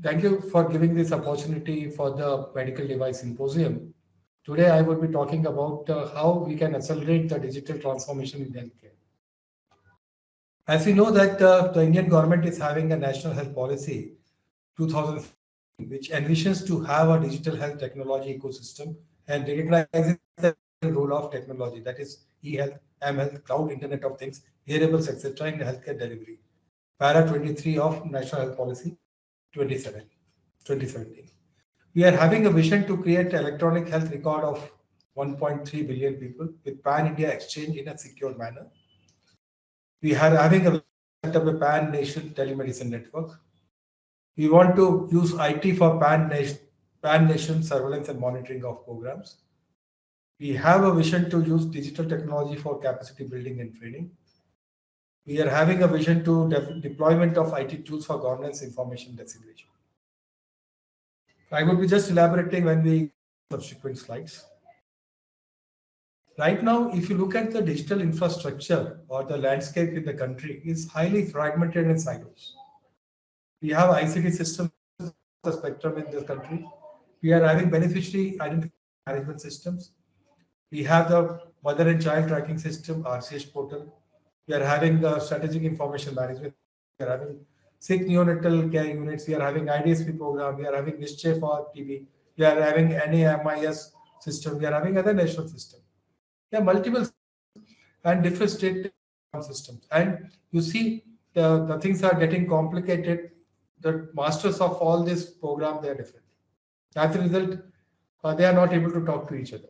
Thank you for giving this opportunity for the Medical Device Symposium. Today, I will be talking about how we can accelerate the digital transformation in healthcare. As we know that the Indian government is having a national health policy 2000, which envisions to have a digital health technology ecosystem and recognizes the role of technology, that is e-health, m-health, cloud, Internet of Things, wearables, etc. in healthcare delivery. Para 23 of National Health Policy 2017. We are having a vision to create electronic health record of 1.3 billion people with pan-India exchange in a secure manner. We are having a set up a pan-nation telemedicine network. We want to use IT for pan-nation surveillance and monitoring of programs. We have a vision to use digital technology for capacity building and training. We are having a vision to deployment of IT tools for governance information dissemination. I will be just elaborating when we subsequent slides. Right now, if you look at the digital infrastructure or the landscape in the country, is highly fragmented in silos. We have ICT systems, the spectrum in this country. We are having beneficiary identity management systems. We have the mother and child tracking system, RCH portal. We are having the strategic information management. We are having sick neonatal care units. We are having IDSP program. We are having Nishchay for TB. We are having NAMIS system. We are having other national systems. There are multiple and different state systems. And you see the things are getting complicated. The masters of all this program, they are different. As a result, they are not able to talk to each other.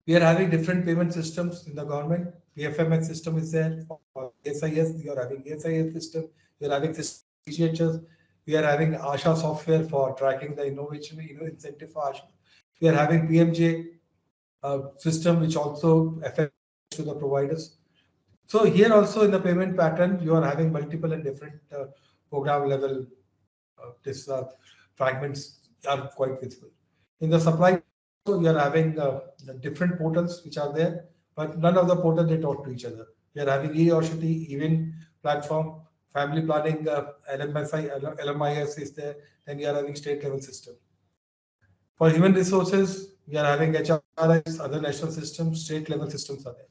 We are having different payment systems in the government. PFMS system is there. For SIS, we are having SIS system. We are having CGHS. We are having ASHA software for tracking the innovation, incentive for ASHA. We are having PMJ system, which also affects to the providers. So here also in the payment pattern, you are having multiple and different program level. This fragments are quite visible. In the supply, so we are having the different portals which are there, but none of the portals they talk to each other. We are having eOrshati, even platform, family planning, LMIS is there, and we are having state level system. For human resources, we are having HRIs, other national systems, state level systems are there.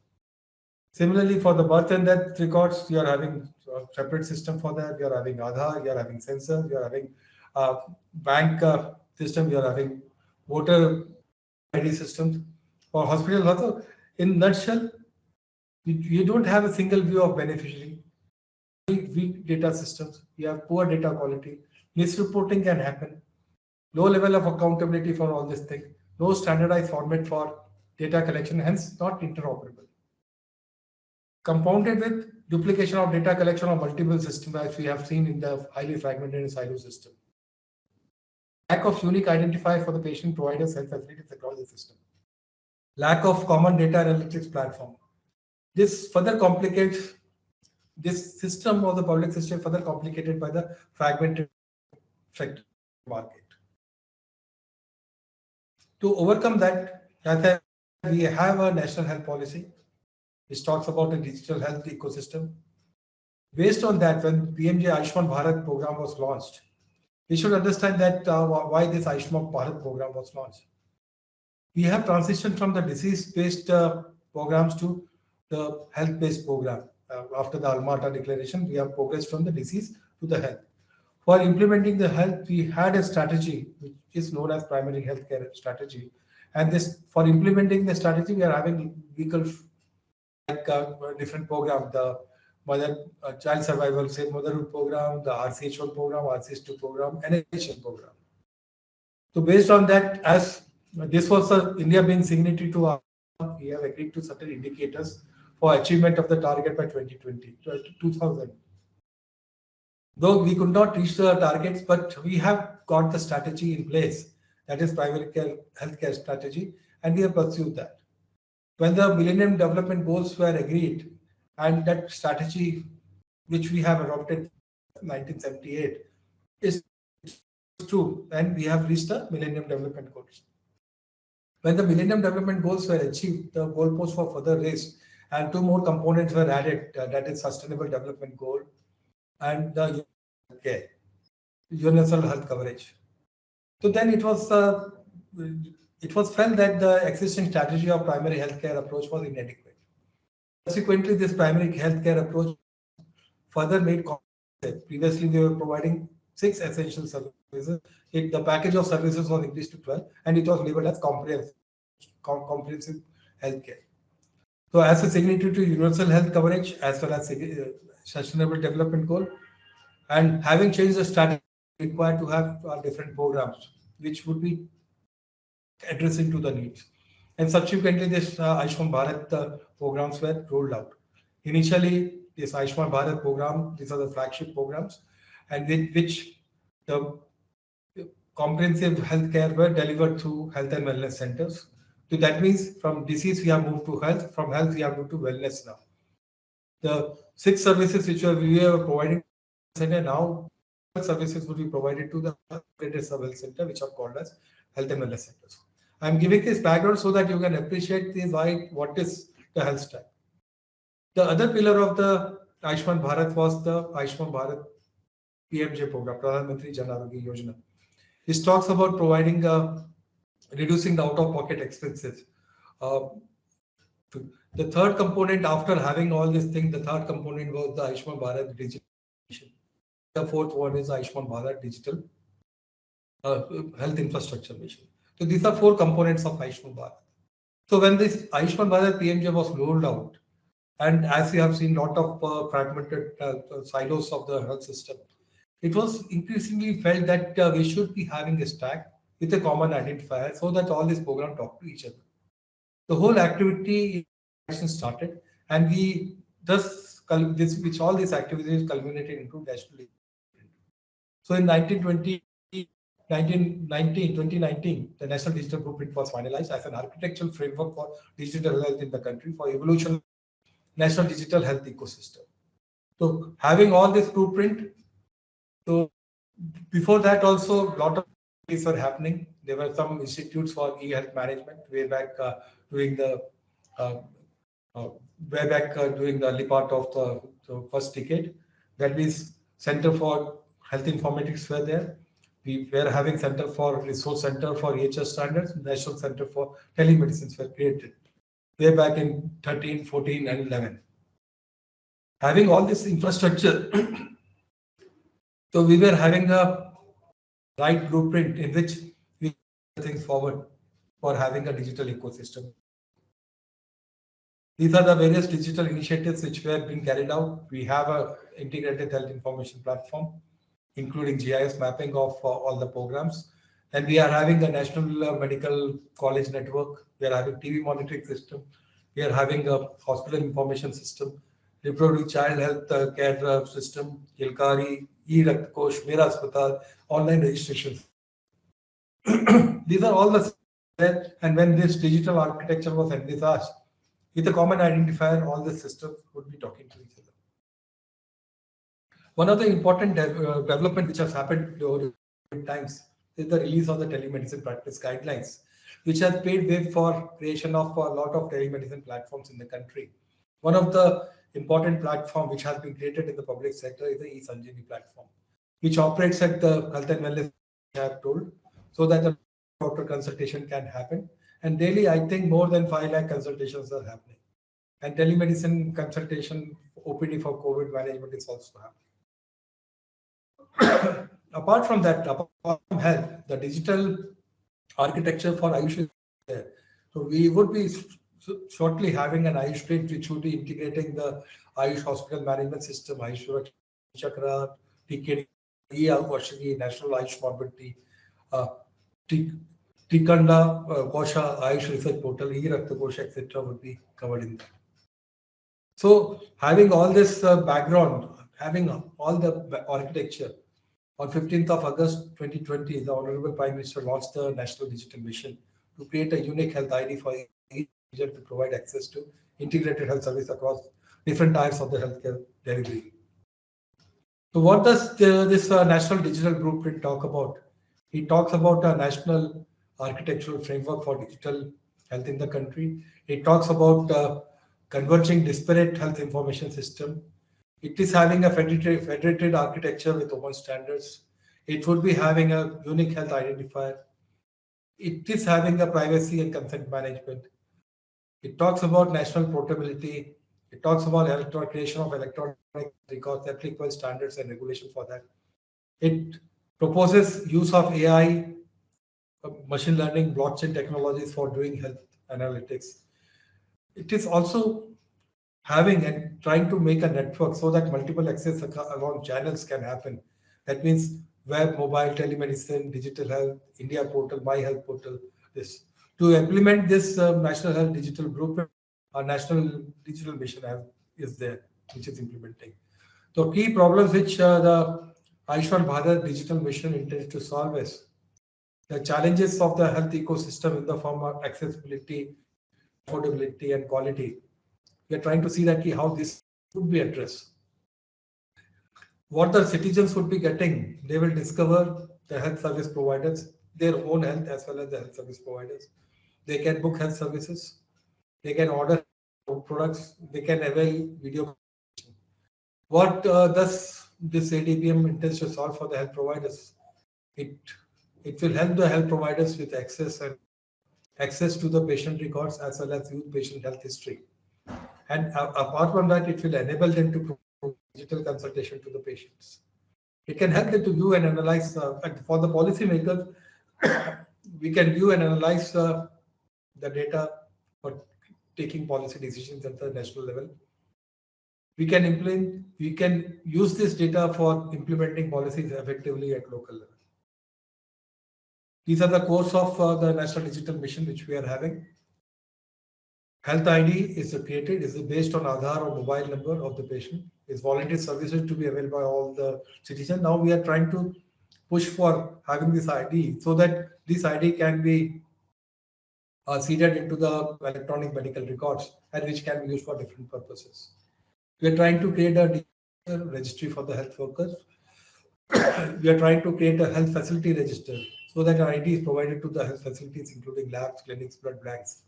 Similarly, for the birth and death records, we are having a separate system for that. We are having Aadhaar, we are having sensors, we are having bank system, we are having voter ID systems. For hospitals also, in nutshell, you don't have a single view of beneficiary. Weak data systems, we have poor data quality, misreporting can happen, low level of accountability for all this thing, no standardized format for data collection, hence not interoperable. Compounded with duplication of data collection of multiple systems, as we have seen in the highly fragmented and silo system. Lack of unique identifier for the patient providers health facilities across the system. Lack of common data analytics platform. This further complicates this system of the public system, further complicated by the fragmented sector market. To overcome that, we have a national health policy which talks about a digital health ecosystem. Based on that, when PMJ Ayushman Bharat program was launched, we should understand that why this Ayushman Bharat program was launched. We have transitioned from the disease-based programs to the health-based program. After the Alma-Ata declaration, we have progressed from the disease to the health. For implementing the health, we had a strategy which is known as primary healthcare strategy. And this, for implementing the strategy, we are having vehicles like different programs, the mother child survival, say motherhood program, the RCH1 program, RCH2 program, NHN program. So based on that, as this was India being signatory to our, we have agreed to certain indicators for achievement of the target by 2000. Though we could not reach the targets, but we have got the strategy in place. That is primary care healthcare strategy, and we have pursued that. When the Millennium Development Goals were agreed, and that strategy which we have adopted in 1978 is true, and we have reached the Millennium Development Goals. When the Millennium Development Goals were achieved, the goalposts were further raised, and two more components were added, that is Sustainable Development Goal and the care. universal health coverage. So then it was felt that the existing strategy of primary healthcare approach was inadequate. Subsequently, this primary healthcare approach further made comprehensive. Previously, we were providing 6 essential services. The package of services was increased to 12, and it was labeled as comprehensive healthcare. So, as a signatory to universal health coverage as well as sustainable development goal, and having changed the strategy, required to have different programs which would be addressing to the needs. And subsequently, this Ayushman Bharat programs were rolled out. Initially, this Ayushman Bharat program, these are the flagship programs, and with which the comprehensive healthcare were delivered through health and wellness centers. So that means from disease we have moved to health, from health we have moved to wellness now. The 6 services which we were providing center now, services will be provided to the integrated health center, which are called as health and wellness centers. I'm giving this background so that you can appreciate what is the health stack. The other pillar of the Ayushman Bharat was the Ayushman Bharat PMJ program, Pradhan Mantri Jan Arogya Yojana. This talks about providing, reducing the out-of-pocket expenses. The third component, after having all these things, the third component was the Ayushman Bharat digital mission. The fourth one is Ayushman Bharat digital health infrastructure mission. So these are 4 components of Ayushman Bharat. So when this Ayushman Bharat PMJ was rolled out, and as we have seen lot of fragmented silos of the health system, it was increasingly felt that we should be having a stack with a common identifier so that all these programs talk to each other. The whole activity started, and we thus all these activities culminated into national. So in 2019, the National Digital Blueprint was finalized as an architectural framework for digital health in the country for evolution of national digital health ecosystem. So having all this blueprint, so before that also a lot of things were happening. There were some institutes for e-health management way back during the early part of the first decade. That means Center for Health Informatics were there. We were having Center for Resource Center for EHS standards, National Center for Telemedicine were created way back in 13, 14, and 11. Having all this infrastructure, so we were having a right blueprint in which we move things forward for having a digital ecosystem. These are the various digital initiatives which were being carried out. We have an integrated health information platform, including GIS mapping of all the programs. And we are having the National Medical College Network. We are having TV monitoring system. We are having a hospital information system, reproductive child health care system, Hilkari, E-Rakt Kosh, Mera Aspatal, online registrations. These are all the there. And when this digital architecture was envisaged, with a common identifier, all the systems would be talking to each other. One of the important development which has happened during times is the release of the telemedicine practice guidelines, which has paved way for creation of a lot of telemedicine platforms in the country. One of the important platform which has been created in the public sector is the e-Sanjeevani platform, which operates at the health and wellness, I have told, so that the doctor consultation can happen. And daily, I think more than 5 lakh consultations are happening. And telemedicine consultation, OPD for COVID management is also happening. Apart from that, apart from health, the digital architecture for Ayush is there. So we would be shortly having an Ayush Grid which would be integrating the Ayush hospital management system, Ayush Chakra, TKD, E-Aushadhi, National Ayush Mobility, Tikanda, Kosha, Ayush Research Portal, E-Rakt Kosh, etc. would be covered in that. So having all this background, having all the architecture, on 15th of August 2020, the Honorable Prime Minister launched the National Digital Mission to create a unique health ID for each user to provide access to integrated health service across different types of the healthcare delivery. So what does this National Digital Blueprint talk about? It talks about a national architectural framework for digital health in the country. It talks about converging disparate health information system. It is having a federated architecture with open standards. It would be having a unique health identifier. It is having a privacy and consent management. It talks about national portability. It talks about creation of electronic records, applicable standards and regulation for that. It proposes use of AI, machine learning, blockchain technologies for doing health analytics. It is also having and trying to make a network so that multiple access along channels can happen. That means web, mobile, telemedicine, digital health, India portal, My Health portal. This to implement this national health digital blueprint, our national digital mission is there, which is implementing. The key problems which the Ayushman Bharat digital mission intends to solve is the challenges of the health ecosystem in the form of accessibility, affordability, and quality. We are trying to see that how this would be addressed. What the citizens would be getting, they will discover the health service providers, their own health as well as the health service providers. They can book health services, they can order products, they can avail video. What does this ADPM intends to solve for the health providers? It will help the health providers with access to the patient records as well as use patient health history. And apart from that, it will enable them to provide digital consultation to the patients. It can help them to view and analyze, for the policymakers, we can view and analyze the data for taking policy decisions at the national level. We can use this data for implementing policies effectively at local level. These are the course of the National Digital Mission which we are having. Health ID is created, is based on Aadhaar or mobile number of the patient. It's voluntary services to be available by all the citizens. Now we are trying to push for having this ID so that this ID can be seeded into the electronic medical records and which can be used for different purposes. We are trying to create a digital registry for the health workers. We are trying to create a health facility register so that an ID is provided to the health facilities, including labs, clinics, blood banks.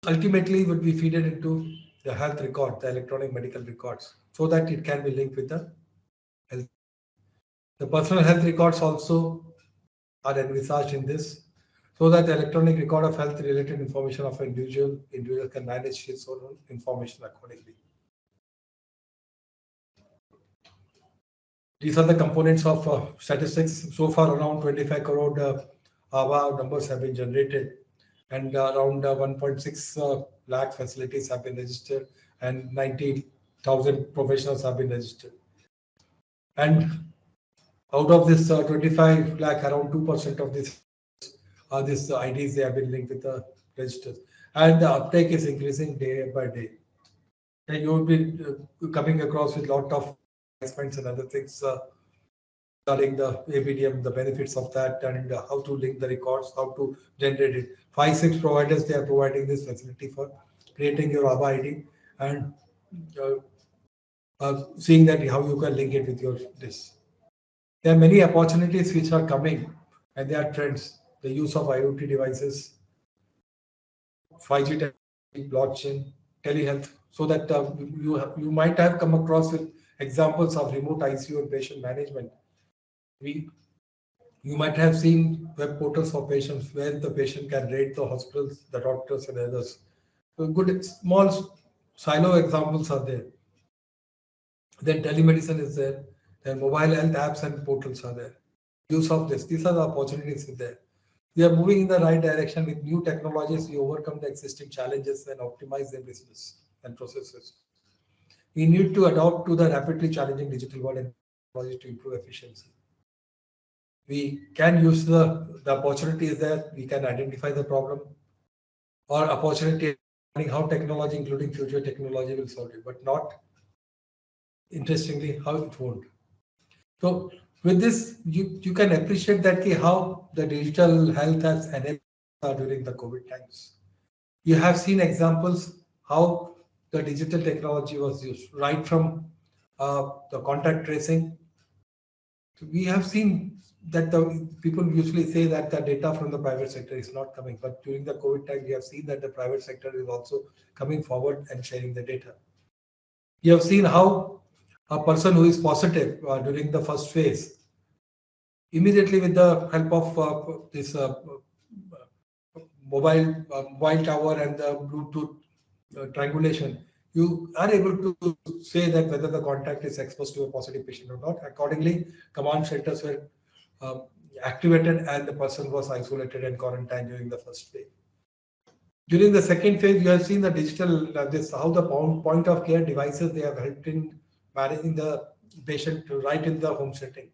Ultimately, would be fed into the health record, the electronic medical records, so that it can be linked with the health. The personal health records also are envisaged in this, so that the electronic record of health related information of an individual can manage his own information accordingly. These are the components of statistics. So far, around 25 crore ABA numbers have been generated, and around 1.6 lakh facilities have been registered, and 90,000 professionals have been registered. And out of this 25 lakh, around 2% of this IDs, they have been linked with the registers, and the uptake is increasing day by day. And you will be coming across with a lot of experiments and other things regarding the ABDM, the benefits of that, and how to link the records, how to generate it. 5-6 providers, they are providing this facility for creating your ABA ID and seeing that how you can link it with your this. There are many opportunities which are coming, and there are trends. The use of IoT devices, 5G technology, blockchain, telehealth, so that you might have come across with examples of remote ICU and patient management. You might have seen web portals for patients where the patient can rate the hospitals, the doctors, and others. So good small silo examples are there. Then telemedicine is there. Then mobile health apps and portals are there. Use of this. These are the opportunities in there. We are moving in the right direction with new technologies. We overcome the existing challenges and optimize their business and processes. We need to adapt to the rapidly challenging digital world and technology to improve efficiency. We can use the opportunities that we can identify the problem or opportunity how technology, including future technology, will solve it, but not interestingly how it won't. So with this, you can appreciate that how the digital health has enabled during the COVID times. You have seen examples how the digital technology was used, right from the contact tracing. We have seen that the people usually say that the data from the private sector is not coming, but during the COVID time, we have seen that the private sector is also coming forward and sharing the data. You have seen how a person who is positive during the first phase, immediately with the help of this mobile tower and the Bluetooth triangulation, you are able to say that whether the contact is exposed to a positive patient or not. Accordingly, command centers were activated and the person was isolated and quarantined during the first phase. During the second phase, you have seen the digital, how the point of care devices, they have helped in managing the patient right in the home setting.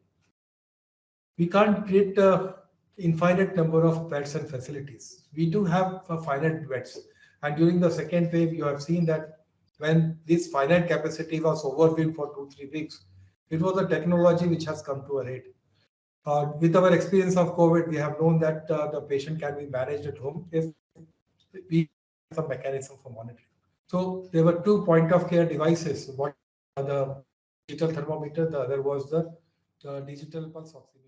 We can't create a infinite number of beds and facilities. We do have a finite beds. And during the second wave, you have seen that when this finite capacity was overwhelmed for 2-3 weeks, it was a technology which has come to a head. With our experience of COVID, we have known that the patient can be managed at home if we have some mechanism for monitoring. So there were 2 point of care devices. One the digital thermometer, the other was the digital pulse oximeter.